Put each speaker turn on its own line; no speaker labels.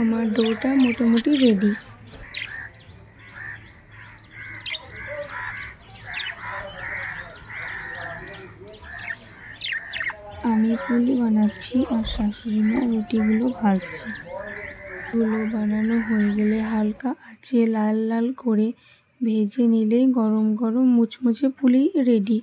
আমার ডোটা মোটামুটি রেডি। আমি পুলি বানাচ্ছি আর শাশুড়ি মা রুটিগুলো ভাজছে। গুলো বানানো হয়ে গেলে হালকা আঁচে লাল লাল করে ভেজে নিলেই গরম গরম মুচমুচে পুলি রেডি।